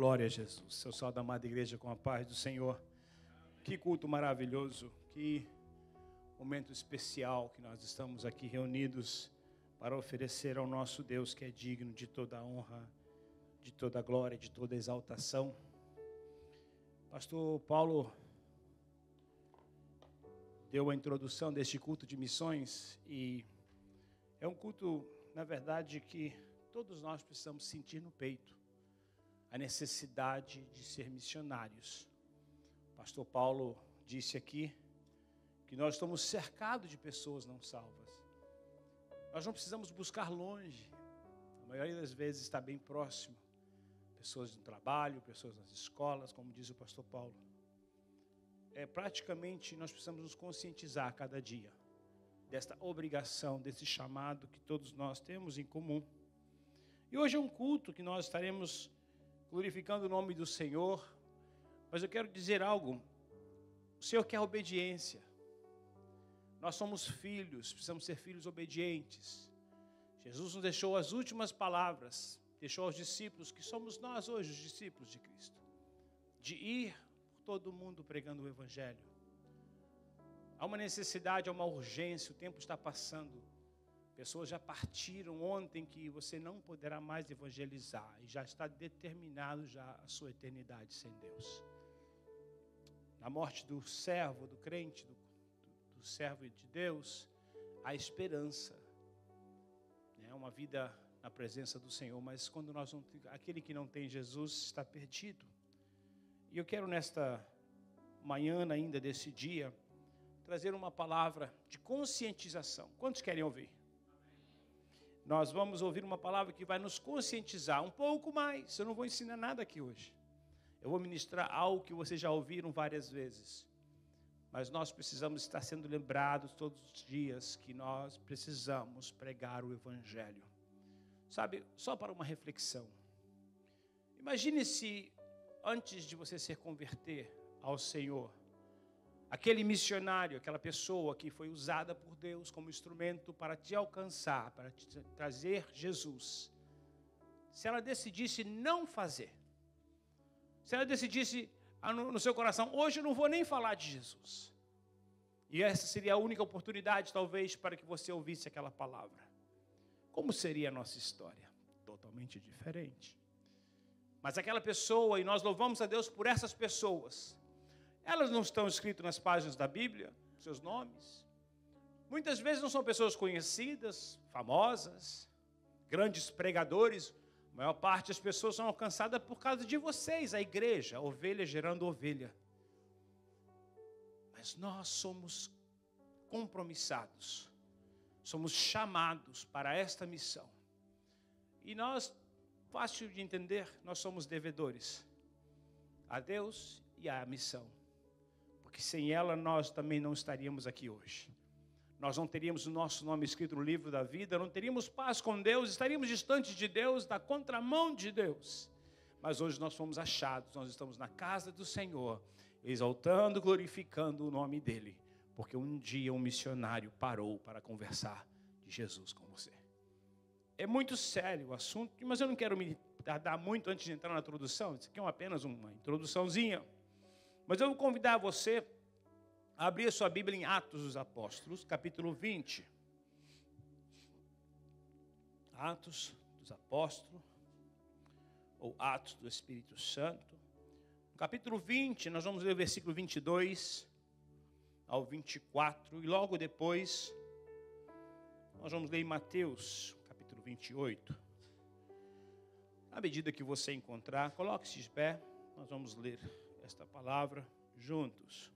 Glória a Jesus. Seu salve, amada igreja, com a paz do Senhor. Que culto maravilhoso, que momento especial que nós estamos aqui reunidos para oferecer ao nosso Deus, que é digno de toda a honra, de toda a glória, de toda a exaltação. Pastor Paulo deu a introdução deste culto de missões e é um culto, na verdade, que todos nós precisamos sentir no peito a necessidade de ser missionários. O pastor Paulo disse aqui que nós estamos cercados de pessoas não salvas. Nós não precisamos buscar longe. A maioria das vezes está bem próximo. Pessoas no trabalho, pessoas nas escolas, como diz o pastor Paulo. Praticamente nós precisamos nos conscientizar a cada dia desta obrigação, desse chamado que todos nós temos em comum. E hoje é um culto que nós estaremos glorificando o nome do Senhor, mas eu quero dizer algo. O Senhor quer obediência. Nós somos filhos, precisamos ser filhos obedientes. Jesus nos deixou as últimas palavras, deixou aos discípulos, que somos nós hoje, os discípulos de Cristo, de ir por todo o mundo pregando o Evangelho. Há uma necessidade, há uma urgência, o tempo está passando. Pessoas já partiram ontem que você não poderá mais evangelizar e já está determinado já a sua eternidade sem Deus. Na morte do servo, do crente, do servo de Deus, há esperança. É uma vida na presença do Senhor, mas quando nós não, aquele que não tem Jesus está perdido. E eu quero nesta manhã ainda desse dia trazer uma palavra de conscientização. Quantos querem ouvir? Nós vamos ouvir uma palavra que vai nos conscientizar um pouco mais. Eu não vou ensinar nada aqui hoje. Eu vou ministrar algo que vocês já ouviram várias vezes. Mas nós precisamos estar sendo lembrados todos os dias que nós precisamos pregar o Evangelho. Sabe, só para uma reflexão. Imagine se antes de você se converter ao Senhor, aquele missionário, aquela pessoa que foi usada por Deus como instrumento para te alcançar, para te trazer Jesus. Se ela decidisse não fazer, se ela decidisse no seu coração, hoje eu não vou nem falar de Jesus. E essa seria a única oportunidade, talvez, para que você ouvisse aquela palavra. Como seria a nossa história? Totalmente diferente. Mas aquela pessoa, e nós louvamos a Deus por essas pessoas, elas não estão escritas nas páginas da Bíblia, seus nomes. Muitas vezes não são pessoas conhecidas, famosas, grandes pregadores. A maior parte das pessoas são alcançadas por causa de vocês, a igreja, a ovelha gerando ovelha. Mas nós somos compromissados, somos chamados para esta missão. E nós, fácil de entender, nós somos devedores a Deus e à missão. Porque sem ela nós também não estaríamos aqui hoje. Nós não teríamos o nosso nome escrito no livro da vida, não teríamos paz com Deus, estaríamos distantes de Deus, da contramão de Deus. Mas hoje nós fomos achados, nós estamos na casa do Senhor, exaltando, glorificando o nome dEle. Porque um dia um missionário parou para conversar de Jesus com você. É muito sério o assunto, mas eu não quero me tardar muito antes de entrar na introdução. Isso aqui é apenas uma introduçãozinha. Mas eu vou convidar você a abrir a sua Bíblia em Atos dos Apóstolos, capítulo 20. Atos dos Apóstolos, ou Atos do Espírito Santo. No capítulo 20, nós vamos ler o versículo 22 ao 24. E logo depois, nós vamos ler em Mateus, capítulo 28. À medida que você encontrar, coloque-se de pé, nós vamos ler esta palavra juntos.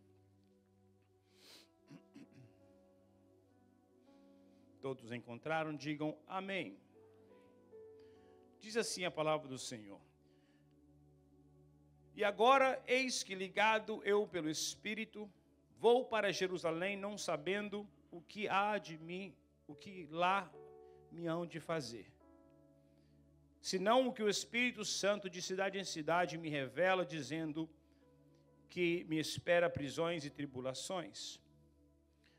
Todos encontraram? Digam amém. Diz assim a palavra do Senhor. E agora, eis que ligado eu pelo Espírito, vou para Jerusalém, não sabendo o que há de mim, o que lá me hão de fazer. Senão o que o Espírito Santo de cidade em cidade me revela, dizendo que me espera prisões e tribulações.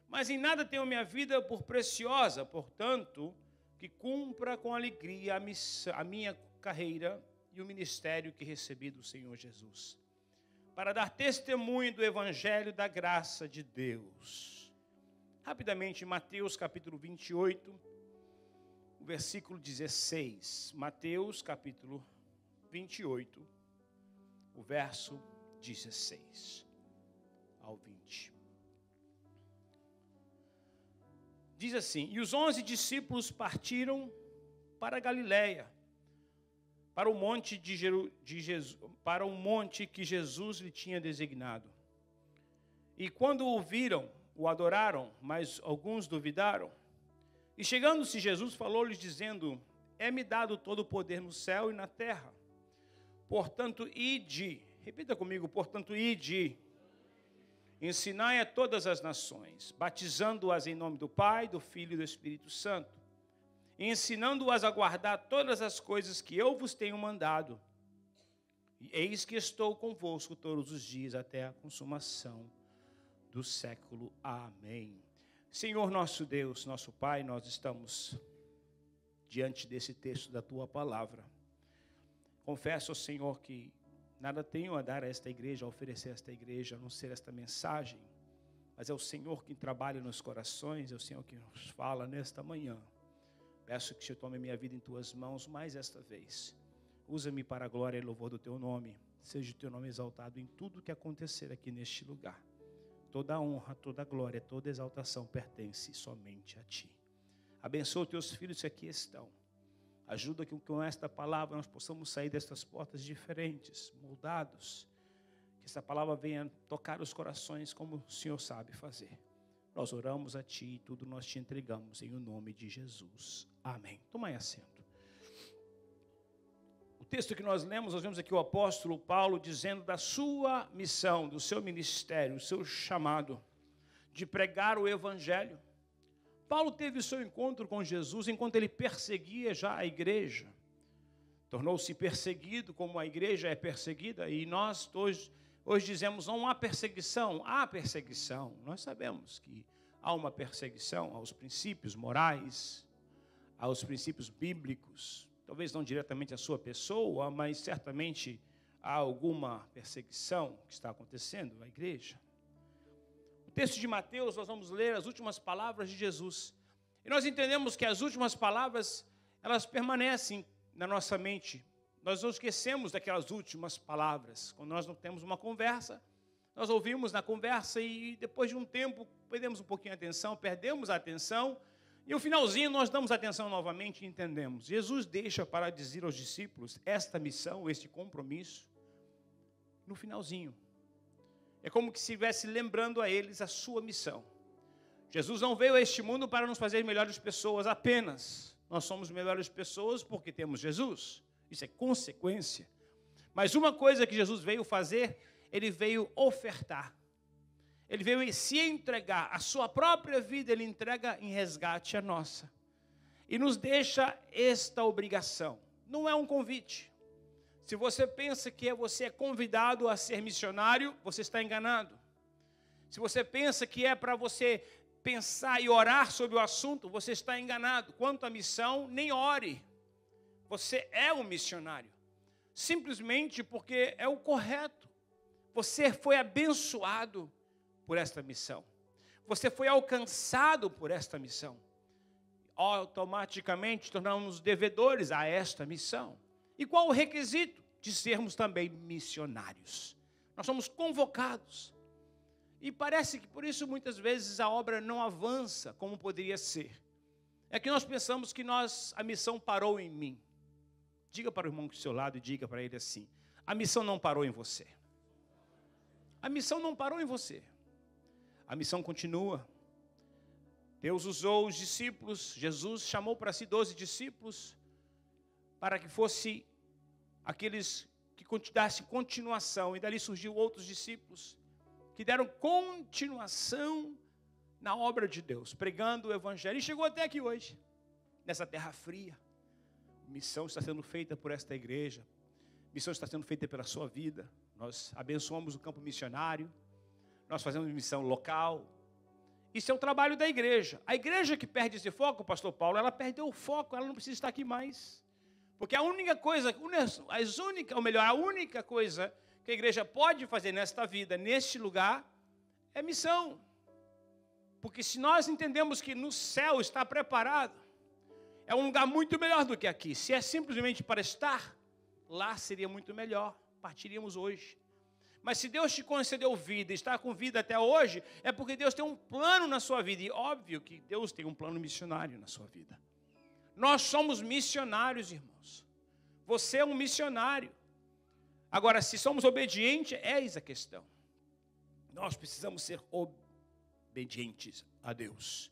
Mas em nada tenho minha vida por preciosa, portanto, que cumpra com alegria a minha carreira e o ministério que recebi do Senhor Jesus, para dar testemunho do evangelho da graça de Deus. Rapidamente, Mateus capítulo 28, o versículo 16. Mateus capítulo 28, o verso 16 ao 20. Diz assim: e os 11 discípulos partiram para a Galiléia, para o monte para o monte que Jesus lhe tinha designado. E quando o viram, o adoraram, mas alguns duvidaram. E chegando-se Jesus, falou-lhes dizendo: é-me dado todo o poder no céu e na terra. Portanto, ide, repita comigo, portanto, ide, ensinai a todas as nações, batizando-as em nome do Pai, do Filho e do Espírito Santo, e ensinando-as a guardar todas as coisas que eu vos tenho mandado. E eis que estou convosco todos os dias até a consumação do século. Amém. Senhor nosso Deus, nosso Pai, nós estamos diante desse texto da Tua Palavra. Confesso ao Senhor que nada tenho a dar a esta igreja, a oferecer a esta igreja, a não ser esta mensagem, mas é o Senhor que trabalha nos corações, é o Senhor que nos fala nesta manhã. Peço que o Senhor tome minha vida em Tuas mãos mais esta vez. Usa-me para a glória e louvor do Teu nome. Seja o Teu nome exaltado em tudo que acontecer aqui neste lugar. Toda a honra, toda a glória, toda a exaltação pertence somente a Ti. Abençoa os Teus filhos que aqui estão. Ajuda que com esta palavra nós possamos sair destas portas diferentes, moldados. Que esta palavra venha tocar os corações como o Senhor sabe fazer. Nós oramos a Ti e tudo nós Te entregamos em o nome de Jesus. Amém. Tomai assento. O texto que nós vemos aqui o apóstolo Paulo dizendo da sua missão, do seu ministério, o seu chamado de pregar o evangelho. Paulo teve o seu encontro com Jesus enquanto ele perseguia já a igreja. Tornou-se perseguido como a igreja é perseguida. E nós hoje dizemos, não há perseguição. Há perseguição. Nós sabemos que há uma perseguição aos princípios morais, aos princípios bíblicos. Talvez não diretamente à sua pessoa, mas certamente há alguma perseguição que está acontecendo na igreja. No texto de Mateus, nós vamos ler as últimas palavras de Jesus. E nós entendemos que as últimas palavras, elas permanecem na nossa mente. Nós não esquecemos daquelas últimas palavras. Quando nós não temos uma conversa, nós ouvimos na conversa e depois de um tempo perdemos um pouquinho a atenção, perdemos a atenção. E no finalzinho nós damos atenção novamente e entendemos. Jesus deixa para dizer aos discípulos esta missão, este compromisso, no finalzinho. É como que se estivesse lembrando a eles a sua missão. Jesus não veio a este mundo para nos fazer melhores pessoas apenas. Nós somos melhores pessoas porque temos Jesus. Isso é consequência. Mas uma coisa que Jesus veio fazer, ele veio ofertar. Ele veio se entregar. A sua própria vida ele entrega em resgate a nossa. E nos deixa esta obrigação. Não é um convite. Se você pensa que você é convidado a ser missionário, você está enganado. Se você pensa que é para você pensar e orar sobre o assunto, você está enganado. Quanto à missão, nem ore. Você é um missionário. Simplesmente porque é o correto. Você foi abençoado por esta missão. Você foi alcançado por esta missão. Automaticamente tornamos devedores a esta missão. E qual o requisito? De sermos também missionários. Nós somos convocados. E parece que por isso muitas vezes a obra não avança como poderia ser. É que nós pensamos que a missão parou em mim. Diga para o irmão do seu lado e diga para ele assim: a missão não parou em você. A missão não parou em você. A missão continua. Deus usou os discípulos, Jesus chamou para si 12 discípulos, para que fosse aqueles que dessem continuação. E dali surgiu outros discípulos, que deram continuação na obra de Deus, pregando o evangelho. E chegou até aqui hoje, nessa terra fria. Missão está sendo feita por esta igreja. Missão está sendo feita pela sua vida. Nós abençoamos o campo missionário. Nós fazemos missão local. Isso é o trabalho da igreja. A igreja que perde esse foco, pastor Paulo, ela perdeu o foco, ela não precisa estar aqui mais. Porque a única coisa que a igreja pode fazer nesta vida, neste lugar, é missão. Porque se nós entendemos que no céu está preparado, é um lugar muito melhor do que aqui. Se é simplesmente para estar, lá seria muito melhor. Partiríamos hoje. Mas se Deus te concedeu vida, está com vida até hoje, é porque Deus tem um plano na sua vida. E óbvio que Deus tem um plano missionário na sua vida. Nós somos missionários, irmãos. Você é um missionário. Agora, se somos obedientes, eis a questão. Nós precisamos ser obedientes a Deus.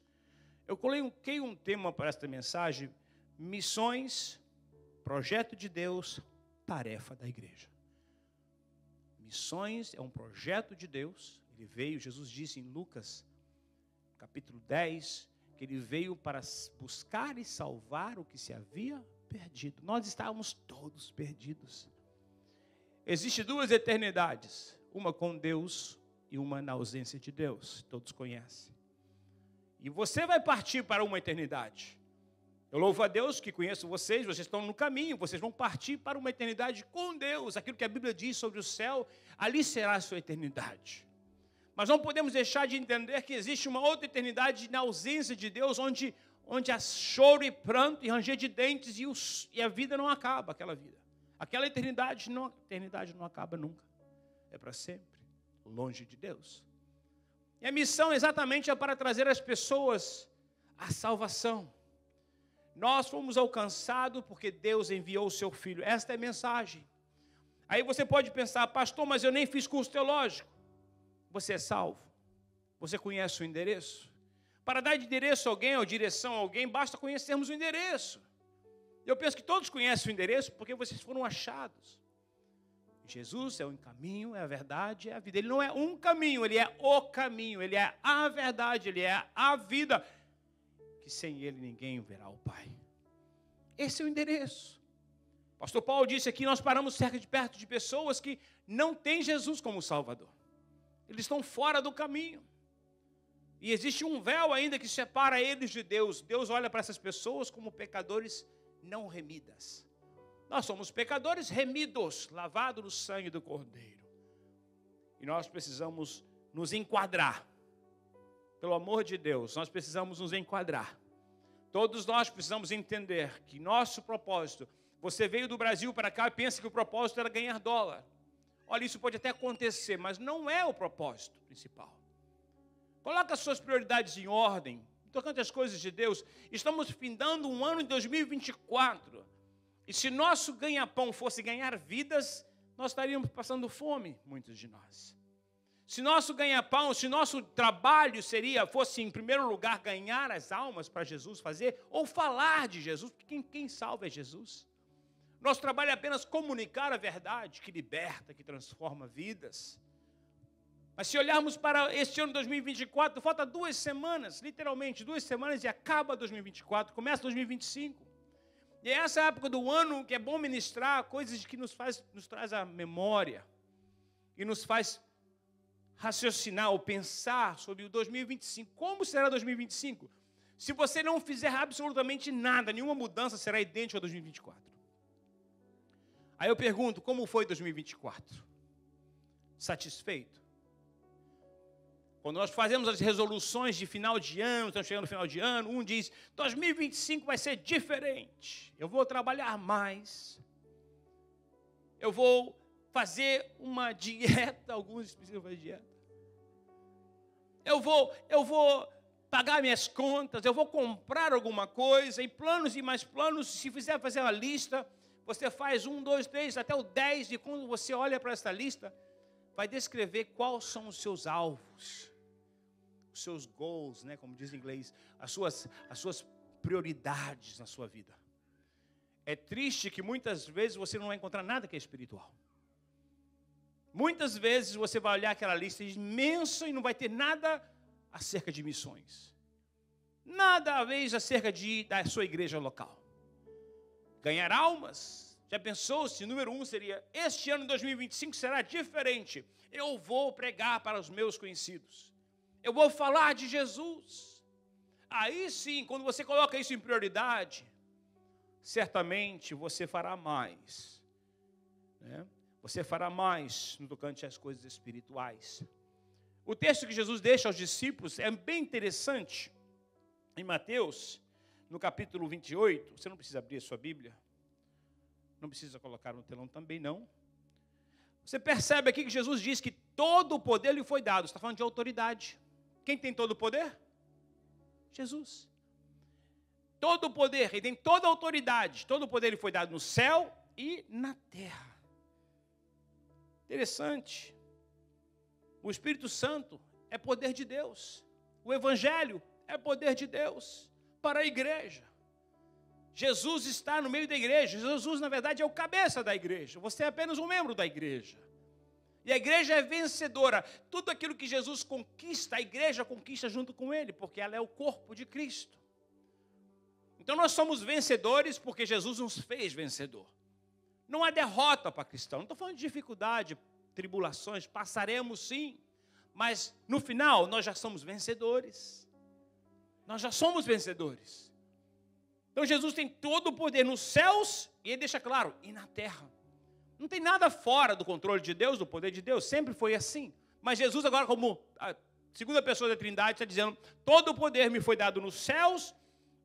Eu coloquei um tema para esta mensagem: missões, projeto de Deus, tarefa da igreja. Missões é um projeto de Deus. Ele veio, Jesus disse em Lucas, capítulo 10, que ele veio para buscar e salvar o que se havia perdido. Nós estávamos todos perdidos. Existem duas eternidades, uma com Deus e uma na ausência de Deus. Todos conhecem. E você vai partir para uma eternidade. Eu louvo a Deus que conheço vocês estão no caminho, vocês vão partir para uma eternidade com Deus. Aquilo que a Bíblia diz sobre o céu, ali será a sua eternidade. Mas não podemos deixar de entender que existe uma outra eternidade na ausência de Deus, onde há choro e pranto e ranger de dentes e a vida não acaba, aquela vida. Aquela eternidade não acaba nunca. É para sempre, longe de Deus. E a missão exatamente é para trazer às pessoas a salvação. Nós fomos alcançados porque Deus enviou o seu Filho. Esta é a mensagem. Aí você pode pensar: pastor, mas eu nem fiz curso teológico. Você é salvo? Você conhece o endereço? Para dar endereço a alguém ou direção a alguém, basta conhecermos o endereço. Eu penso que todos conhecem o endereço porque vocês foram achados. Jesus é o caminho, é a verdade, é a vida. Ele não é um caminho, ele é o caminho, ele é a verdade, ele é a vida. Que sem ele ninguém verá o Pai. Esse é o endereço. Pastor Paulo disse aqui, nós paramos perto de pessoas que não têm Jesus como Salvador. Eles estão fora do caminho. E existe um véu ainda que separa eles de Deus. Deus olha para essas pessoas como pecadores não remidas. Nós somos pecadores remidos, lavados no sangue do Cordeiro. E nós precisamos nos enquadrar. Pelo amor de Deus, nós precisamos nos enquadrar. Todos nós precisamos entender que nosso propósito... Você veio do Brasil para cá e pensa que o propósito era ganhar dólar. Olha, isso pode até acontecer, mas não é o propósito principal. Coloque as suas prioridades em ordem, tocante às coisas de Deus. Estamos findando um ano de 2024. E se nosso ganha-pão fosse ganhar vidas, nós estaríamos passando fome, muitos de nós. Se nosso ganha-pão, se nosso trabalho fosse, em primeiro lugar, ganhar as almas para Jesus fazer, ou falar de Jesus, porque quem salva é Jesus. Nosso trabalho é apenas comunicar a verdade, que liberta, que transforma vidas. Mas se olharmos para este ano 2024, falta 2 semanas, literalmente 2 semanas, e acaba 2024, começa 2025. E é essa época do ano que é bom ministrar coisas que nos traz a memória e nos faz raciocinar ou pensar sobre o 2025. Como será 2025? Se você não fizer absolutamente nada, nenhuma mudança será idêntica a 2024. Aí eu pergunto, como foi 2024? Satisfeito? Quando nós fazemos as resoluções de final de ano, estamos chegando no final de ano, um diz, 2025 vai ser diferente. Eu vou trabalhar mais. Eu vou fazer uma dieta, alguns precisam fazer dieta. Eu vou pagar minhas contas, eu vou comprar alguma coisa, e planos e mais planos. Se fizer fazer uma lista, você faz 1, 2, 3, até o 10, e quando você olha para essa lista, vai descrever quais são os seus alvos, os seus goals, né, como diz em inglês, as suas prioridades na sua vida. É triste que muitas vezes você não vai encontrar nada que é espiritual. Muitas vezes você vai olhar aquela lista imensa e não vai ter nada acerca de missões. Nada a ver acerca da sua igreja local. Ganhar almas. Já pensou se número 1 seria, este ano de 2025 será diferente. Eu vou pregar para os meus conhecidos. Eu vou falar de Jesus. Aí sim, quando você coloca isso em prioridade, certamente você fará mais. Né? Você fará mais no tocante às coisas espirituais. O texto que Jesus deixa aos discípulos é bem interessante. Em Mateus, no capítulo 28, você não precisa abrir a sua Bíblia. Não precisa colocar no telão também, não. Você percebe aqui que Jesus diz que todo o poder lhe foi dado. Está falando de autoridade. Quem tem todo o poder? Jesus. Todo o poder, ele tem toda a autoridade. Todo o poder lhe foi dado no céu e na terra. Interessante. O Espírito Santo é poder de Deus. O Evangelho é poder de Deus para a igreja. Jesus está no meio da igreja. Jesus, na verdade, é o cabeça da igreja. Você é apenas um membro da igreja. E a igreja é vencedora. Tudo aquilo que Jesus conquista, a igreja conquista junto com ele, porque ela é o corpo de Cristo. Então nós somos vencedores porque Jesus nos fez vencedor. Não há derrota para cristão. Não estou falando de dificuldade, tribulações, passaremos sim. Mas no final nós já somos vencedores. Nós já somos vencedores. Então Jesus tem todo o poder nos céus, e ele deixa claro, e na terra. Não tem nada fora do controle de Deus, do poder de Deus, sempre foi assim. Mas Jesus agora, como a segunda pessoa da Trindade, está dizendo, todo o poder me foi dado nos céus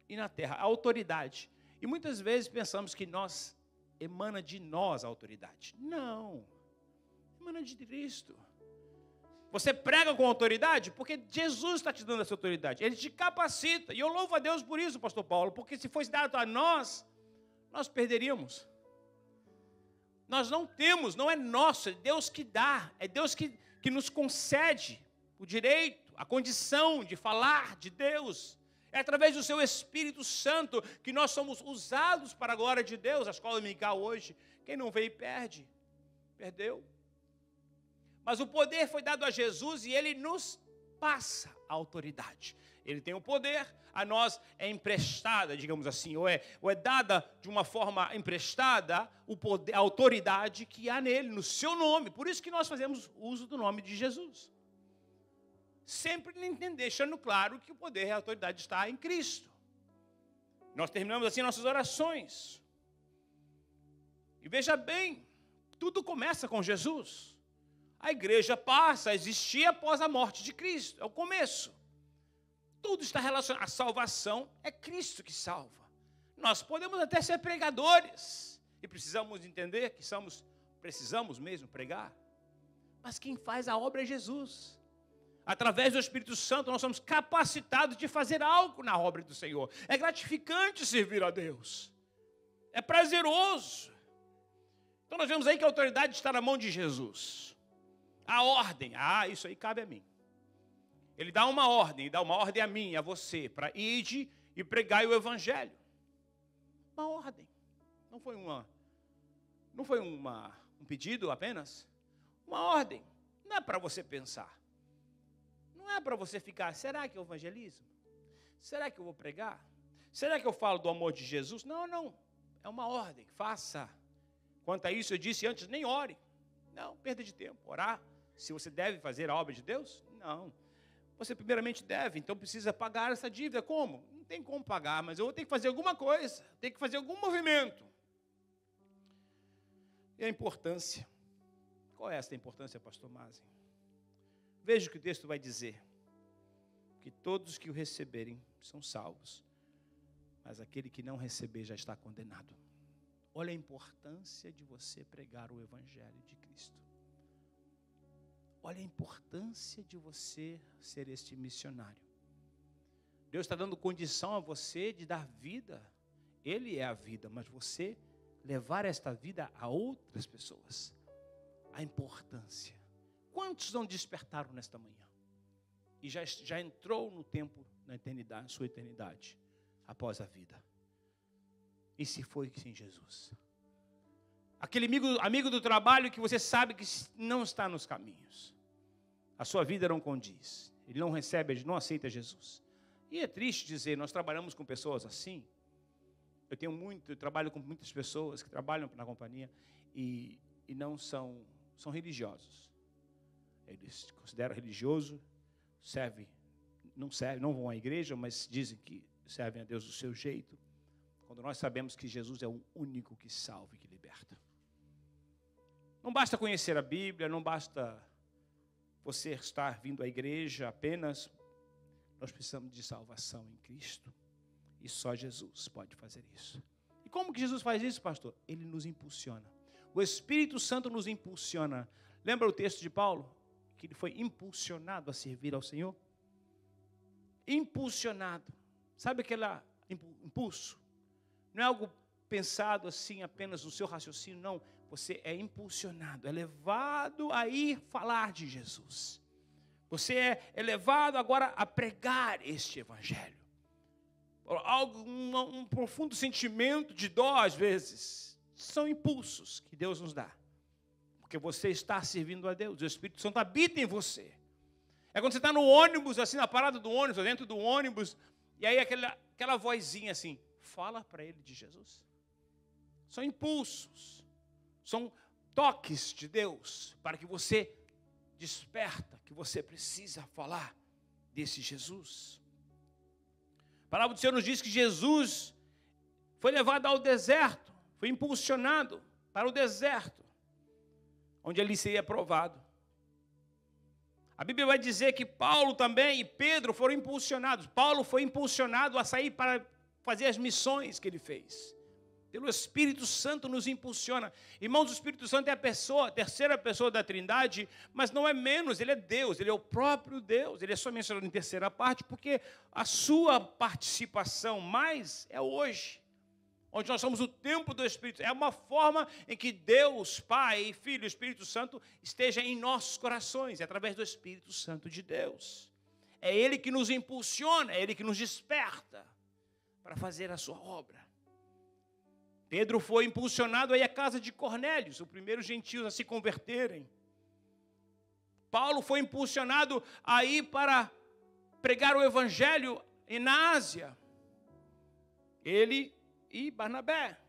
e na terra, a autoridade. E muitas vezes pensamos que emana de nós a autoridade. Não, emana de Cristo. Você prega com autoridade porque Jesus está te dando essa autoridade. Ele te capacita. E eu louvo a Deus por isso, pastor Paulo, porque se fosse dado a nós perderíamos. Nós não temos, não é nosso, é Deus que dá. É Deus que nos concede o direito, a condição de falar de Deus. É através do seu Espírito Santo que nós somos usados para a glória de Deus. A escola dominical hoje, quem não veio perde. Perdeu. Mas o poder foi dado a Jesus e ele nos passa a autoridade. Ele tem o poder, a nós é emprestada, digamos assim, ou é dada de uma forma emprestada o poder, a autoridade que há nele, no seu nome. Por isso que nós fazemos uso do nome de Jesus. Sempre deixando claro que o poder e a autoridade está em Cristo. Nós terminamos assim nossas orações. E veja bem, tudo começa com Jesus. A igreja passa a existir após a morte de Cristo. É o começo. Tudo está relacionado. A salvação é Cristo que salva. Nós podemos até ser pregadores. E precisamos entender que precisamos mesmo pregar. Mas quem faz a obra é Jesus. Através do Espírito Santo nós somos capacitados de fazer algo na obra do Senhor. É gratificante servir a Deus. É prazeroso. Então nós vemos aí que a autoridade está na mão de Jesus. A ordem, isso aí cabe a mim. Ele dá uma ordem a mim, a você, para ir e pregar o Evangelho. Uma ordem. Não foi um pedido apenas. Uma ordem. Não é para você pensar. Não é para você ficar, será que eu evangelizo? Será que eu vou pregar? Será que eu falo do amor de Jesus? Não. É uma ordem, faça. Quanto a isso, eu disse antes, nem ore. Não, perda de tempo. Orar. Se você deve fazer a obra de Deus? Não. Você primeiramente deve, então precisa pagar essa dívida. Como? Não tem como pagar, mas eu vou ter que fazer alguma coisa. Tenho que fazer algum movimento. E a importância? Qual é essa importância, pastor Mazen? Veja o que o texto vai dizer. Que todos que o receberem são salvos. Mas aquele que não receber já está condenado. Olha a importância de você pregar o Evangelho de Cristo. Olha a importância de você ser este missionário. Deus está dando condição a você de dar vida. Ele é a vida, mas você levar esta vida a outras pessoas. A importância. Quantos não despertaram nesta manhã? E já entrou no tempo, na eternidade, sua eternidade, após a vida. E se foi sem Jesus? Aquele amigo do trabalho que você sabe que não está nos caminhos. A sua vida não condiz. Ele não recebe, ele não aceita Jesus. E é triste dizer, nós trabalhamos com pessoas assim. Eu trabalho com muitas pessoas que trabalham na companhia e não são religiosos. Eles se consideram religioso, não vão à igreja, mas dizem que servem a Deus do seu jeito, quando nós sabemos que Jesus é o único que salva e que liberta. Não basta conhecer a Bíblia, não basta você estar vindo à igreja apenas. Nós precisamos de salvação em Cristo. E só Jesus pode fazer isso. E como que Jesus faz isso, pastor? Ele nos impulsiona. O Espírito Santo nos impulsiona. Lembra o texto de Paulo? Que ele foi impulsionado a servir ao Senhor? Impulsionado. Sabe aquele impulso? Não é algo pensado assim apenas no seu raciocínio, não. Você é impulsionado, é levado a ir falar de Jesus. Você é levado agora a pregar este evangelho. Um profundo sentimento de dó, às vezes. São impulsos que Deus nos dá. Porque você está servindo a Deus. O Espírito Santo habita em você. É quando você está no ônibus, assim, na parada do ônibus, dentro do ônibus, e aí aquela vozinha assim, fala para ele de Jesus. São impulsos. São toques de Deus para que você desperta, que você precisa falar desse Jesus. A palavra do Senhor nos diz que Jesus foi levado ao deserto, foi impulsionado para o deserto, onde ele seria provado. A Bíblia vai dizer que Paulo também e Pedro foram impulsionados. Paulo foi impulsionado a sair para fazer as missões que ele fez. Pelo Espírito Santo nos impulsiona. Irmãos, o Espírito Santo é a terceira pessoa da Trindade, mas não é menos, ele é Deus, ele é o próprio Deus. Ele é só mencionado em terceira parte, porque a sua participação mais é hoje, onde nós somos o templo do Espírito. É uma forma em que Deus, Pai, Filho e Espírito Santo esteja em nossos corações, é através do Espírito Santo de Deus. É Ele que nos impulsiona, é Ele que nos desperta para fazer a sua obra. Pedro foi impulsionado aí à casa de Cornélio, o primeiro gentios a se converterem. Paulo foi impulsionado aí para pregar o evangelho na Ásia. Ele e Barnabé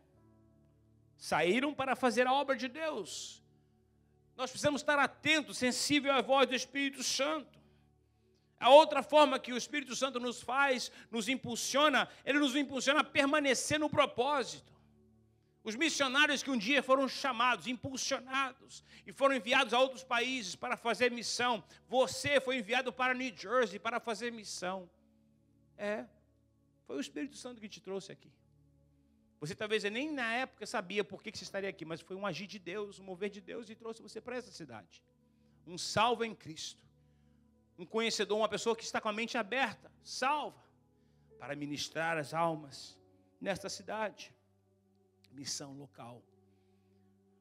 saíram para fazer a obra de Deus. Nós precisamos estar atentos, sensível à voz do Espírito Santo. A outra forma que o Espírito Santo nos faz, nos impulsiona, ele nos impulsiona a permanecer no propósito. Os missionários que um dia foram chamados, impulsionados, e foram enviados a outros países para fazer missão. Você foi enviado para New Jersey para fazer missão. Foi o Espírito Santo que te trouxe aqui. Você talvez nem na época sabia por que você estaria aqui, mas foi um agir de Deus, um mover de Deus e trouxe você para essa cidade. Um salvo em Cristo. Um conhecedor, uma pessoa que está com a mente aberta, salva, para ministrar as almas nesta cidade. Missão local.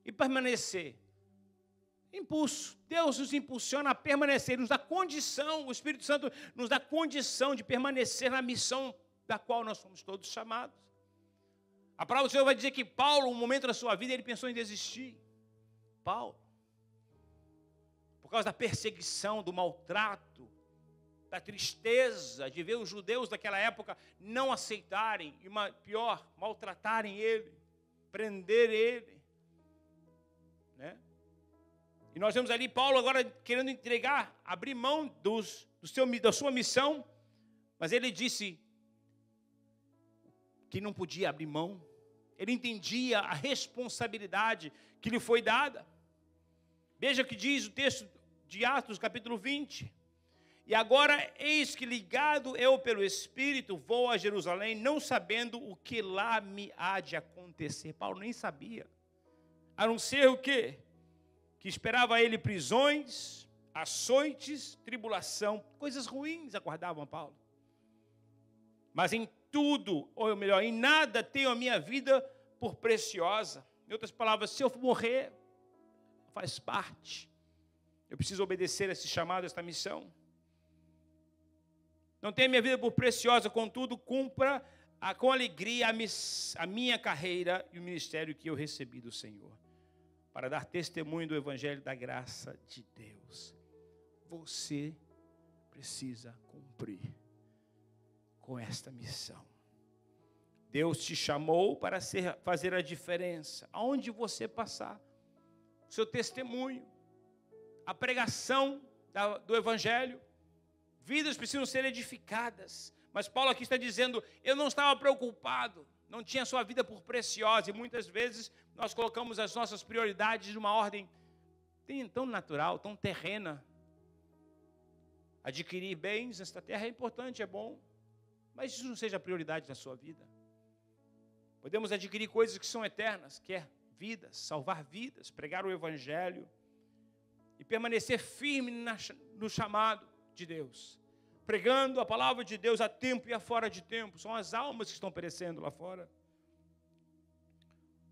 E permanecer. Impulso. Deus nos impulsiona a permanecer, nos dá condição, o Espírito Santo nos dá condição de permanecer na missão da qual nós somos todos chamados. A palavra do Senhor vai dizer que Paulo, um momento da sua vida, ele pensou em desistir. Paulo. Por causa da perseguição, do maltrato, da tristeza de ver os judeus daquela época não aceitarem, e pior, maltratarem ele. Prender ele, né? E nós vemos ali Paulo agora querendo entregar, abrir mão da sua missão, mas ele disse que não podia abrir mão. Ele entendia a responsabilidade que lhe foi dada. Veja o que diz o texto de Atos, capítulo 20. E agora, eis que ligado eu pelo Espírito, vou a Jerusalém, não sabendo o que lá me há de acontecer. Paulo nem sabia. A não ser o quê? Que esperava ele prisões, açoites, tribulação, coisas ruins aguardavam Paulo. Mas em tudo, ou melhor, em nada tenho a minha vida por preciosa. Em outras palavras, se eu morrer, faz parte. Eu preciso obedecer a esse chamado, a esta missão. Não tenho a minha vida por preciosa, contudo, cumpra com alegria a minha carreira e o ministério que eu recebi do Senhor, para dar testemunho do Evangelho da graça de Deus. Você precisa cumprir com esta missão. Deus te chamou para fazer a diferença. Aonde você passar, o seu testemunho, a pregação do Evangelho, vidas precisam ser edificadas. Mas Paulo aqui está dizendo, eu não estava preocupado não tinha sua vida por preciosa, e muitas vezes nós colocamos as nossas prioridades numa ordem tão natural, tão terrena. Adquirir bens nesta terra é importante, é bom, mas isso não seja a prioridade da sua vida. Podemos adquirir coisas que são eternas, que é vidas, salvar vidas, pregar o Evangelho e permanecer firme no chamado de Deus, pregando a palavra de Deus a tempo e a fora de tempo. São as almas que estão perecendo lá fora.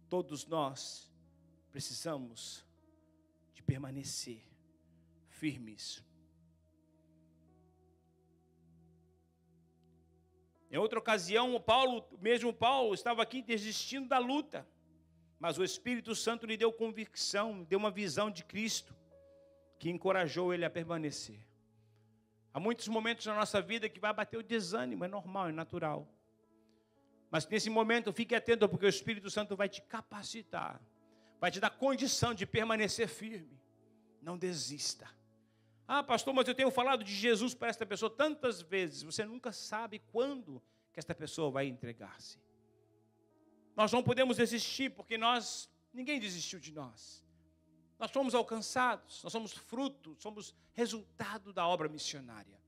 Todos nós precisamos de permanecer firmes. Em outra ocasião, mesmo Paulo estava aqui desistindo da luta, mas o Espírito Santo lhe deu convicção, deu uma visão de Cristo, que encorajou ele a permanecer. Há muitos momentos na nossa vida que vai bater o desânimo, é normal, é natural. Mas nesse momento, fique atento, porque o Espírito Santo vai te capacitar, vai te dar condição de permanecer firme. Não desista. Ah, pastor, mas eu tenho falado de Jesus para esta pessoa tantas vezes. Você nunca sabe quando que esta pessoa vai entregar-se. Nós não podemos desistir, porque ninguém desistiu de nós. Nós fomos alcançados, nós somos fruto, somos resultado da obra missionária.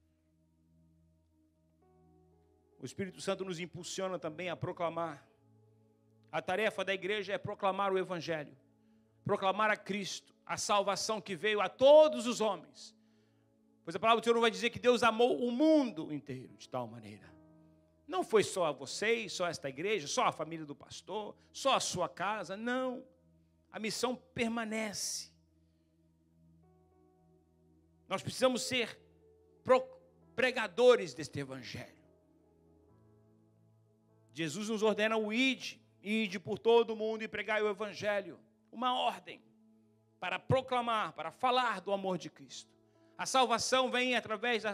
O Espírito Santo nos impulsiona também a proclamar. A tarefa da igreja é proclamar o Evangelho, proclamar a Cristo, a salvação que veio a todos os homens. Pois a palavra do Senhor não vai dizer que Deus amou o mundo inteiro de tal maneira. Não foi só a vocês, só esta igreja, só a família do pastor, só a sua casa, não. A missão permanece. Nós precisamos ser pregadores deste Evangelho. Jesus nos ordena o ide por todo o mundo e pregai o Evangelho. Uma ordem para proclamar, para falar do amor de Cristo. A salvação vem através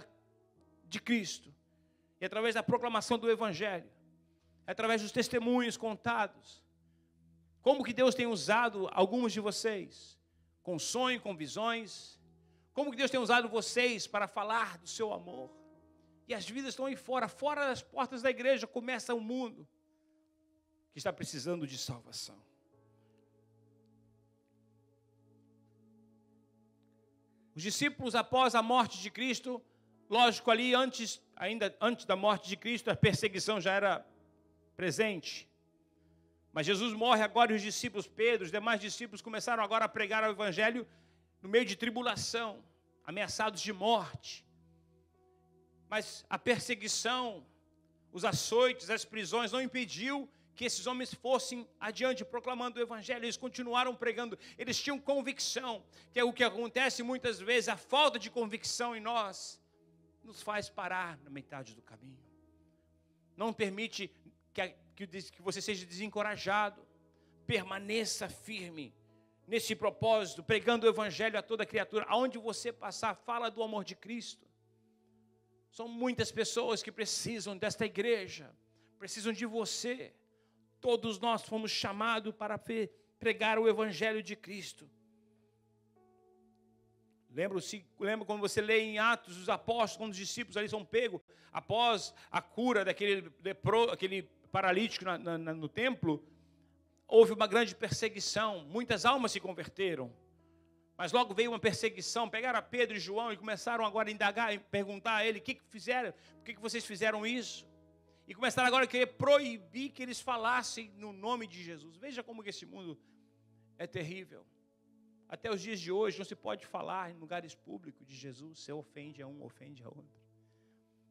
de Cristo. E através da proclamação do Evangelho. Através dos testemunhos contados. Como que Deus tem usado alguns de vocês? Com sonho, com visões. Como que Deus tem usado vocês para falar do seu amor? E as vidas estão aí fora das portas da igreja, começa um mundo que está precisando de salvação. Os discípulos, após a morte de Cristo, lógico, ali ainda antes da morte de Cristo, a perseguição já era presente. Mas Jesus morre agora e os discípulos, Pedro, os demais discípulos, começaram agora a pregar o Evangelho no meio de tribulação, ameaçados de morte. Mas a perseguição, os açoites, as prisões não impediu que esses homens fossem adiante proclamando o Evangelho. Eles continuaram pregando, eles tinham convicção, que é o que acontece muitas vezes, a falta de convicção em nós, nos faz parar na metade do caminho. Não permite que você seja desencorajado, permaneça firme nesse propósito, pregando o Evangelho a toda criatura. Aonde você passar, fala do amor de Cristo. São muitas pessoas que precisam desta igreja, precisam de você. Todos nós fomos chamados para pregar o Evangelho de Cristo. Lembra quando você lê em Atos dos Apóstolos, quando os discípulos ali são pegos, após a cura aquele paralítico no templo, houve uma grande perseguição, muitas almas se converteram. Mas logo veio uma perseguição, pegaram a Pedro e João e começaram agora a indagar e perguntar a ele: o que fizeram? Por que vocês fizeram isso? E começaram agora a querer proibir que eles falassem no nome de Jesus. Veja como que esse mundo é terrível. Até os dias de hoje não se pode falar em lugares públicos de Jesus. Você ofende a um, ofende a outro.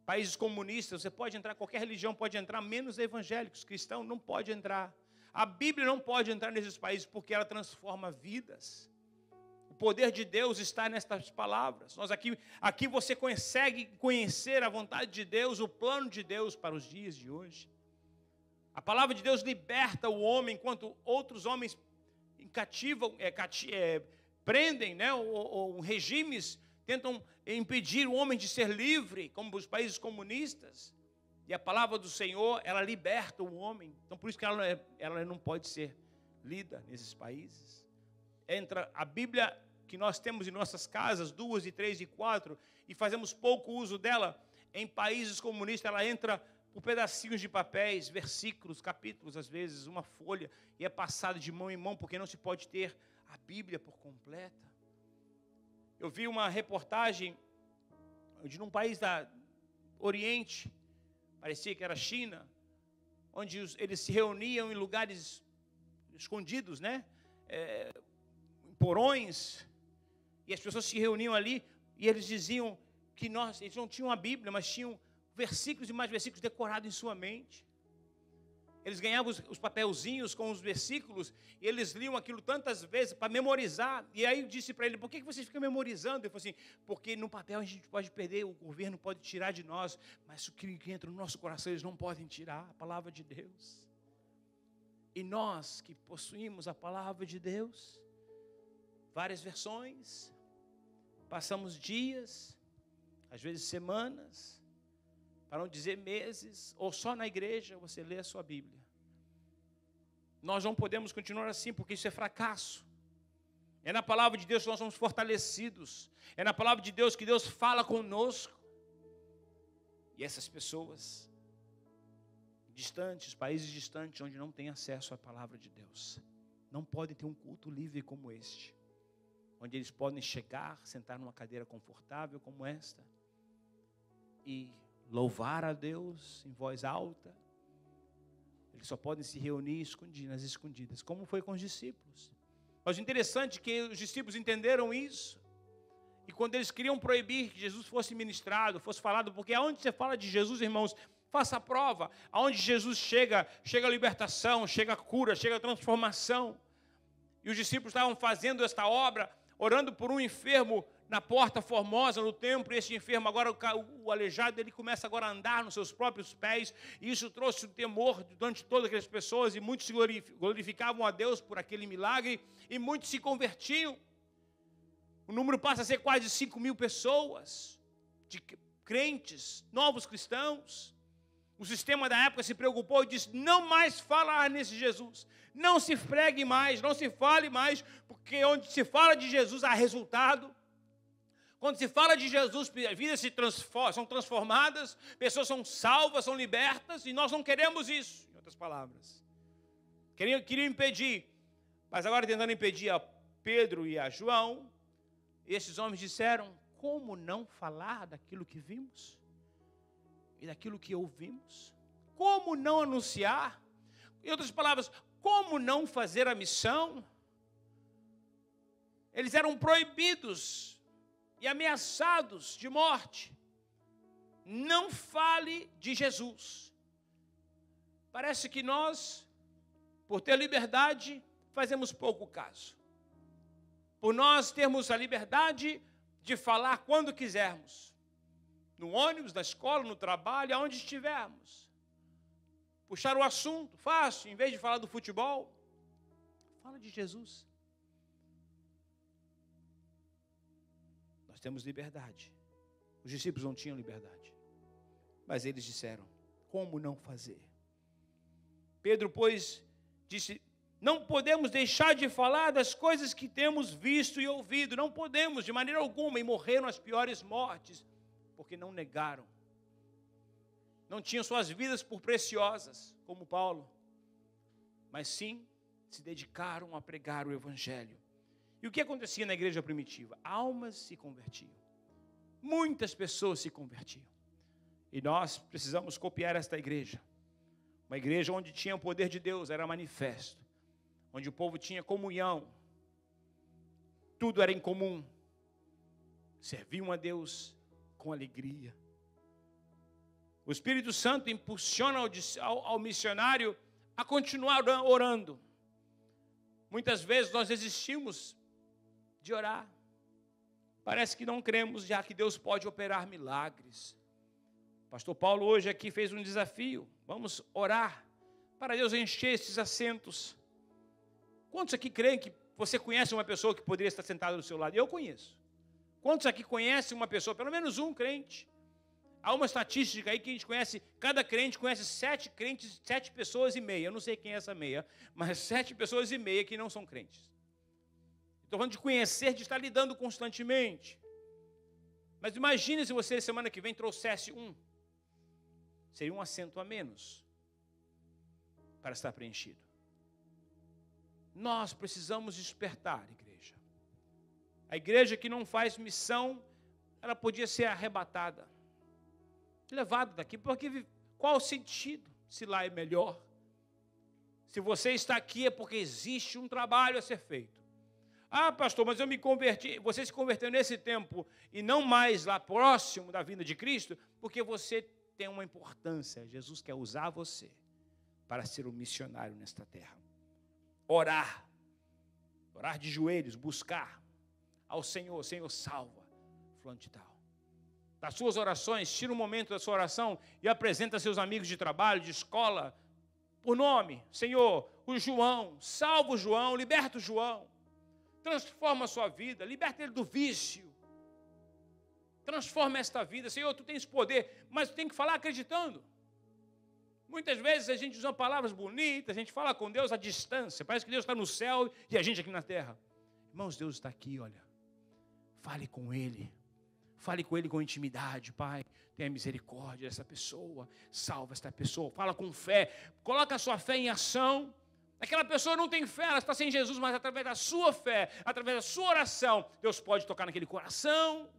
Países comunistas, você pode entrar, qualquer religião pode entrar, menos evangélicos, cristãos não pode entrar. A Bíblia não pode entrar nesses países porque ela transforma vidas. O poder de Deus está nestas palavras. Aqui você consegue conhecer a vontade de Deus, o plano de Deus para os dias de hoje. A palavra de Deus liberta o homem, enquanto outros homens prendem, ou regimes tentam impedir o homem de ser livre, como os países comunistas. E a palavra do Senhor, ela liberta o homem. Então, por isso que ela não pode ser lida nesses países. Entra a Bíblia que nós temos em nossas casas, 2, 3 e 4, e fazemos pouco uso dela. Em países comunistas, ela entra por pedacinhos de papéis, versículos, capítulos, às vezes, uma folha, e é passado de mão em mão, porque não se pode ter a Bíblia por completa. Eu vi uma reportagem de um país da Oriente, parecia que era China, onde eles se reuniam em lugares escondidos, né? Em porões, e as pessoas se reuniam ali, e eles diziam que eles não tinham a Bíblia, mas tinham versículos e mais versículos decorados em sua mente. Eles ganhavam os papelzinhos com os versículos, e eles liam aquilo tantas vezes para memorizar. E aí eu disse para ele, por que você fica memorizando? Ele falou assim, porque no papel a gente pode perder, o governo pode tirar de nós, mas o que entra no nosso coração eles não podem tirar, a palavra de Deus. E nós que possuímos a palavra de Deus, várias versões, passamos dias, às vezes semanas, para não dizer meses, ou só na igreja você lê a sua Bíblia. Nós não podemos continuar assim, porque isso é fracasso. É na palavra de Deus que nós somos fortalecidos. É na palavra de Deus que Deus fala conosco. E essas pessoas distantes, países distantes, onde não tem acesso à palavra de Deus, não podem ter um culto livre como este, onde eles podem chegar, sentar numa cadeira confortável como esta, e louvar a Deus em voz alta. Eles só podem se reunir nas escondidas, como foi com os discípulos. Mas o interessante é que os discípulos entenderam isso, e quando eles queriam proibir que Jesus fosse ministrado, fosse falado, porque aonde você fala de Jesus, irmãos, faça a prova, aonde Jesus chega a libertação, chega a cura, chega a transformação. E os discípulos estavam fazendo esta obra, orando por um enfermo na porta formosa, no templo, e esse enfermo, agora o aleijado, ele começa agora a andar nos seus próprios pés, e isso trouxe um temor durante todas aquelas pessoas, e muitos glorificavam a Deus por aquele milagre, e muitos se convertiam. O número passa a ser quase 5.000 pessoas, de crentes, novos cristãos. O sistema da época se preocupou e disse, não mais falar nesse Jesus, não se pregue mais, não se fale mais, porque onde se fala de Jesus há resultado. Quando se fala de Jesus, vidas são transformadas, pessoas são salvas, são libertas, e nós não queremos isso, em outras palavras. Queriam impedir, mas agora tentando impedir a Pedro e a João, esses homens disseram, como não falar daquilo que vimos? E daquilo que ouvimos? Como não anunciar? Em outras palavras, como não fazer a missão? Eles eram proibidos e ameaçados de morte. Não fale de Jesus. Parece que nós, por ter liberdade, fazemos pouco caso. Por nós termos a liberdade de falar quando quisermos. No ônibus, na escola, no trabalho, aonde estivermos. Puxar o assunto, fácil, em vez de falar do futebol, fala de Jesus. Nós temos liberdade. Os discípulos não tinham liberdade. Mas eles disseram, como não fazer? Pedro, pois, disse, não podemos deixar de falar das coisas que temos visto e ouvido. Não podemos, de maneira alguma, e morreram as piores mortes, porque não negaram. Não tinham suas vidas por preciosas, como Paulo, mas sim se dedicaram a pregar o Evangelho. E o que acontecia na igreja primitiva? Almas se convertiam. Muitas pessoas se convertiam. E nós precisamos copiar esta igreja. Uma igreja onde tinha o poder de Deus, era manifesto. Onde o povo tinha comunhão. Tudo era em comum. Serviam a Deus com alegria. O Espírito Santo impulsiona ao missionário a continuar orando. Muitas vezes nós desistimos de orar. Parece que não cremos já que Deus pode operar milagres. O pastor Paulo hoje aqui fez um desafio. Vamos orar para Deus encher esses assentos. Quantos aqui creem que você conhece uma pessoa que poderia estar sentada do seu lado? Eu conheço. Quantos aqui conhecem uma pessoa, pelo menos um crente? Há uma estatística aí que a gente conhece, cada crente conhece 7 crentes, 7 pessoas e meia. Eu não sei quem é essa meia, mas 7 pessoas e meia que não são crentes. Estou falando de conhecer, de estar lidando constantemente. Mas imagine se você, semana que vem, trouxesse um. seria um assento a menos para estar preenchido. Nós precisamos despertar, igreja. A igreja que não faz missão, ela podia ser arrebatada, levada daqui, porque qual o sentido se lá é melhor? Se você está aqui é porque existe um trabalho a ser feito. Ah, pastor, mas eu me converti. Você se converteu nesse tempo e não mais lá próximo da vinda de Cristo, porque você tem uma importância. Jesus quer usar você para ser um missionário nesta terra. Orar de joelhos, buscar ao Senhor. Senhor, salva fulano de tal. Das suas orações, tira um momento da sua oração e apresenta seus amigos de trabalho, de escola, por nome. Senhor, o João, salva o João, liberta o João. Transforma a sua vida, liberta ele do vício. Transforma esta vida. Senhor, tu tens poder, mas tu tem que falar acreditando. Muitas vezes a gente usa palavras bonitas, a gente fala com Deus à distância. Parece que Deus está no céu e a gente aqui na terra. Irmãos, Deus está aqui, olha. Fale com Ele. Fale com Ele com intimidade. Pai, tenha misericórdia dessa pessoa. Salva esta pessoa. Fala com fé. Coloca a sua fé em ação. Aquela pessoa não tem fé, ela está sem Jesus, mas através da sua fé, através da sua oração, Deus pode tocar naquele coração.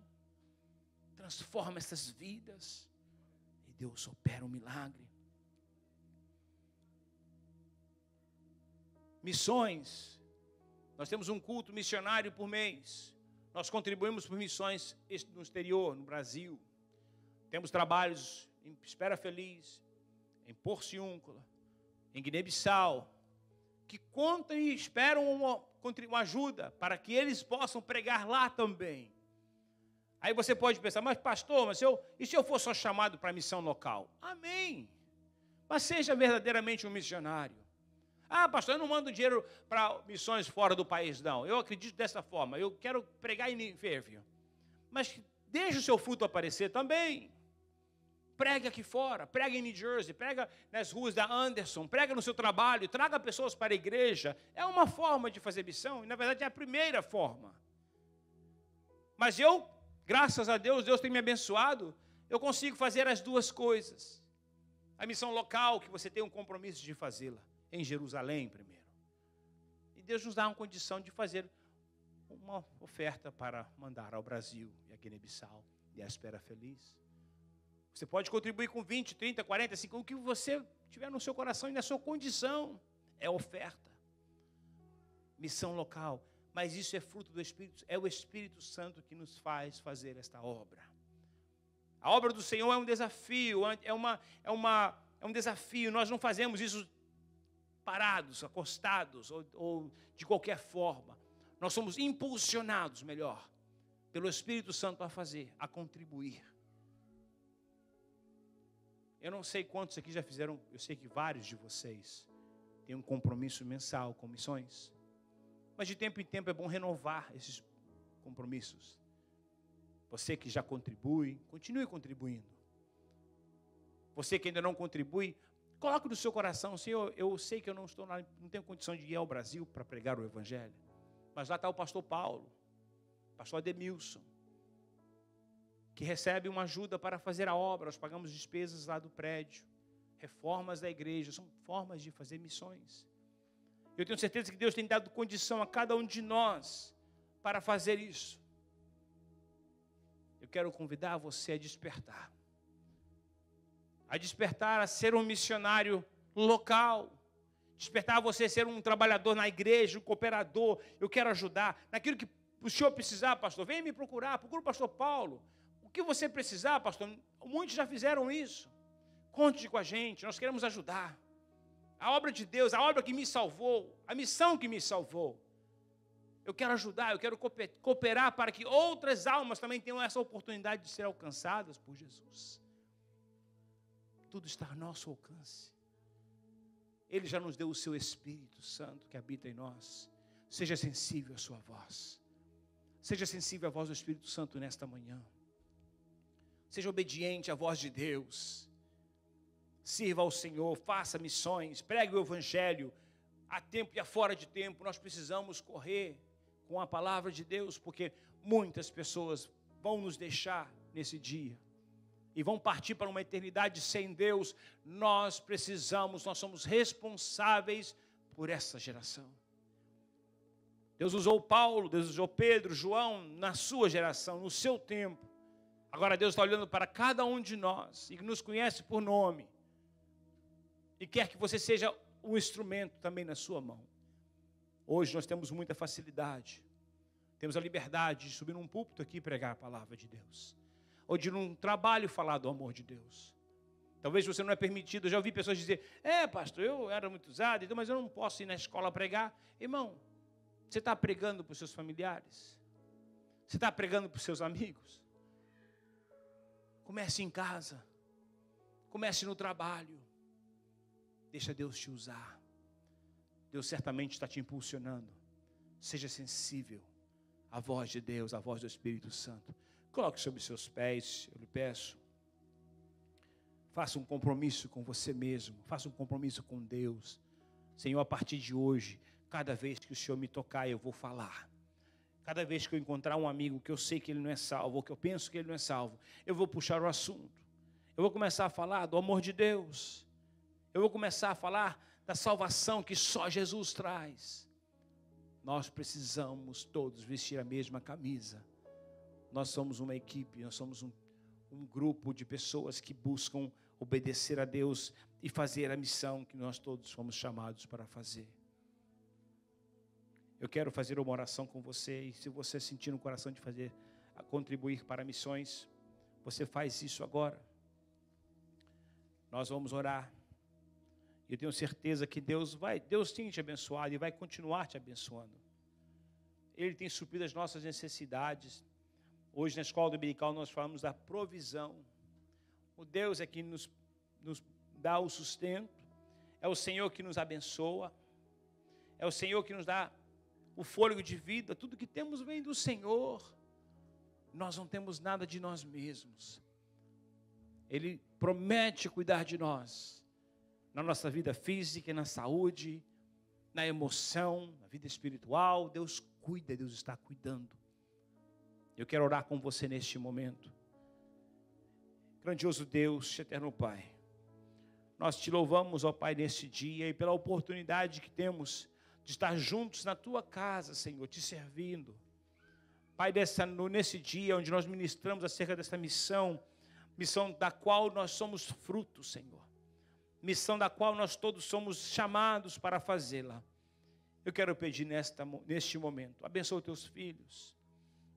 Transforma essas vidas. E Deus opera um milagre. Missões. Nós temos um culto missionário por mês. Nós contribuímos por missões no exterior, no Brasil. Temos trabalhos em Espera Feliz, em Porciúncula, em Guiné-Bissau, que contam e esperam uma ajuda para que eles possam pregar lá também. Aí você pode pensar, mas pastor, e se eu for só chamado para a missão local? Amém. Mas seja verdadeiramente um missionário. Ah, pastor, eu não mando dinheiro para missões fora do país, não. Eu acredito dessa forma. Eu quero pregar em Fairview. Mas deixe o seu fruto aparecer também. Pregue aqui fora, pregue em New Jersey, prega nas ruas da Anderson, prega no seu trabalho, traga pessoas para a igreja. É uma forma de fazer missão, e na verdade é a primeira forma. Mas eu, graças a Deus, Deus tem me abençoado, eu consigo fazer as duas coisas. A missão local, que você tem um compromisso de fazê-la. Em Jerusalém primeiro. E Deus nos dá uma condição de fazer uma oferta para mandar ao Brasil e a Guiné-Bissau e a Espera Feliz. Você pode contribuir com 20, 30, 40, 50, o que você tiver no seu coração e na sua condição. É oferta. Missão local. Mas isso é fruto do Espírito. É o Espírito Santo que nos faz fazer esta obra. A obra do Senhor é um desafio. É um desafio. Nós não fazemos isso parados, acostados ou de qualquer forma. Nós somos impulsionados, melhor, pelo Espírito Santo a fazer, a contribuir. Eu não sei quantos aqui já fizeram, eu sei que vários de vocês têm um compromisso mensal com missões, mas de tempo em tempo é bom renovar esses compromissos. Você que já contribui, continue contribuindo. Você que ainda não contribui, coloque no seu coração, Senhor, eu sei que eu não tenho condição de ir ao Brasil para pregar o Evangelho, mas lá está o pastor Paulo, pastor Ademilson, que recebe uma ajuda para fazer a obra. Nós pagamos despesas lá do prédio, reformas da igreja, são formas de fazer missões. Eu tenho certeza que Deus tem dado condição a cada um de nós para fazer isso. Eu quero convidar você a despertar a ser um missionário local, despertar você a ser um trabalhador na igreja, um cooperador. Eu quero ajudar naquilo que o senhor precisar, pastor. Venha me procurar, procura o pastor Paulo. O que você precisar, pastor, muitos já fizeram isso. Conte com a gente, nós queremos ajudar. A obra de Deus, a obra que me salvou, a missão que me salvou. Eu quero ajudar, eu quero cooperar para que outras almas também tenham essa oportunidade de ser alcançadas por Jesus. Tudo está ao nosso alcance. Ele já nos deu o seu Espírito Santo que habita em nós. Seja sensível à sua voz. Seja sensível à voz do Espírito Santo nesta manhã. Seja obediente à voz de Deus. Sirva ao Senhor, faça missões, pregue o Evangelho. A tempo e a fora de tempo, nós precisamos correr com a palavra de Deus, porque muitas pessoas vão nos deixar nesse dia. e vão partir para uma eternidade sem Deus. Nós somos responsáveis por essa geração. Deus usou Paulo, Deus usou Pedro, João, na sua geração, no seu tempo. Agora Deus está olhando para cada um de nós e nos conhece por nome. E quer que você seja um instrumento também na sua mão. Hoje nós temos muita facilidade. Temos a liberdade de subir num púlpito aqui e pregar a palavra de Deus. Ou de num trabalho falar do amor de Deus. Talvez você não é permitido. Eu já ouvi pessoas dizer, pastor, eu era muito usado, mas eu não posso ir na escola pregar. Irmão, você está pregando para os seus familiares? Você está pregando para os seus amigos? Comece em casa. Comece no trabalho. Deixa Deus te usar. Deus certamente está te impulsionando. Seja sensível à voz de Deus, à voz do Espírito Santo. Coloque sobre seus pés, eu lhe peço. Faça um compromisso com você mesmo. Faça um compromisso com Deus. Senhor, a partir de hoje, cada vez que o Senhor me tocar, eu vou falar. Cada vez que eu encontrar um amigo que eu sei que ele não é salvo, ou que eu penso que ele não é salvo, eu vou puxar o assunto. Eu vou começar a falar do amor de Deus. Eu vou começar a falar da salvação que só Jesus traz. Nós precisamos todos vestir a mesma camisa. Nós somos uma equipe, nós somos um grupo de pessoas que buscam obedecer a Deus e fazer a missão que nós todos fomos chamados para fazer. Eu quero fazer uma oração com você, e se você sentir no coração de contribuir para missões, você faz isso agora. Nós vamos orar. E eu tenho certeza que Deus tem te abençoado e vai continuar te abençoando. Ele tem suprido as nossas necessidades. Hoje na escola dominical nós falamos da provisão. O Deus é que nos dá o sustento. É o Senhor que nos abençoa. É o Senhor que nos dá o fôlego de vida. Tudo que temos vem do Senhor. Nós não temos nada de nós mesmos. Ele promete cuidar de nós. Na nossa vida física, na saúde, na emoção, na vida espiritual. Deus cuida, Deus está cuidando. Eu quero orar com você neste momento. Grandioso Deus, eterno Pai, nós te louvamos, ó Pai, neste dia e pela oportunidade que temos de estar juntos na Tua casa, Senhor, te servindo. Pai, nesse dia onde nós ministramos acerca dessa missão da qual nós somos frutos, Senhor. Missão da qual nós todos somos chamados para fazê-la. Eu quero pedir neste momento, abençoa os teus filhos.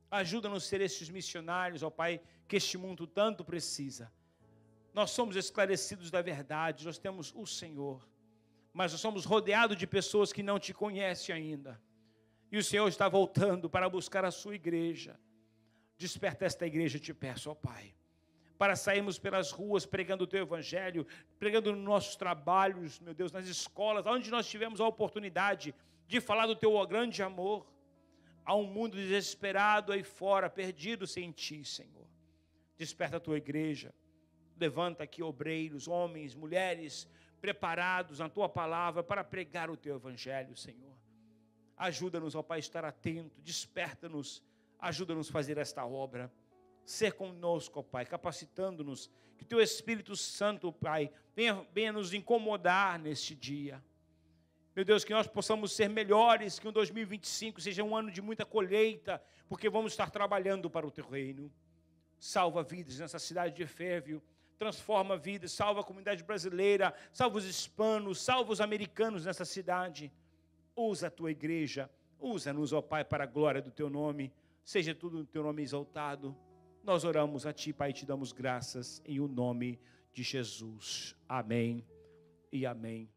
Ajuda-nos a ser esses missionários, ó Pai, que este mundo tanto precisa. Nós somos esclarecidos da verdade, nós temos o Senhor. Mas nós somos rodeados de pessoas que não te conhecem ainda. E o Senhor está voltando para buscar a sua igreja. Desperta esta igreja, eu te peço, ó Pai. Para sairmos pelas ruas pregando o Teu Evangelho, pregando nos nossos trabalhos, meu Deus, nas escolas, onde nós tivemos a oportunidade de falar do Teu grande amor. Há um mundo desesperado aí fora, perdido sem Ti, Senhor. Desperta a Tua igreja, levanta aqui obreiros, homens, mulheres, preparados na Tua palavra para pregar o Teu Evangelho, Senhor. Ajuda-nos, ó Pai, a estar atento, desperta-nos, ajuda-nos a fazer esta obra. Ser conosco, ó Pai, capacitando-nos, que Teu Espírito Santo, Pai, venha nos incomodar neste dia. Meu Deus, que nós possamos ser melhores, que o 2025 seja um ano de muita colheita, porque vamos estar trabalhando para o Teu reino. Salva vidas nessa cidade de Fairview, transforma vidas, salva a comunidade brasileira, salva os hispanos, salva os americanos nessa cidade. Usa a Tua igreja, usa-nos, ó Pai, para a glória do Teu nome, seja tudo no Teu nome exaltado. Nós oramos a Ti, Pai, e Te damos graças em o nome de Jesus. Amém e amém.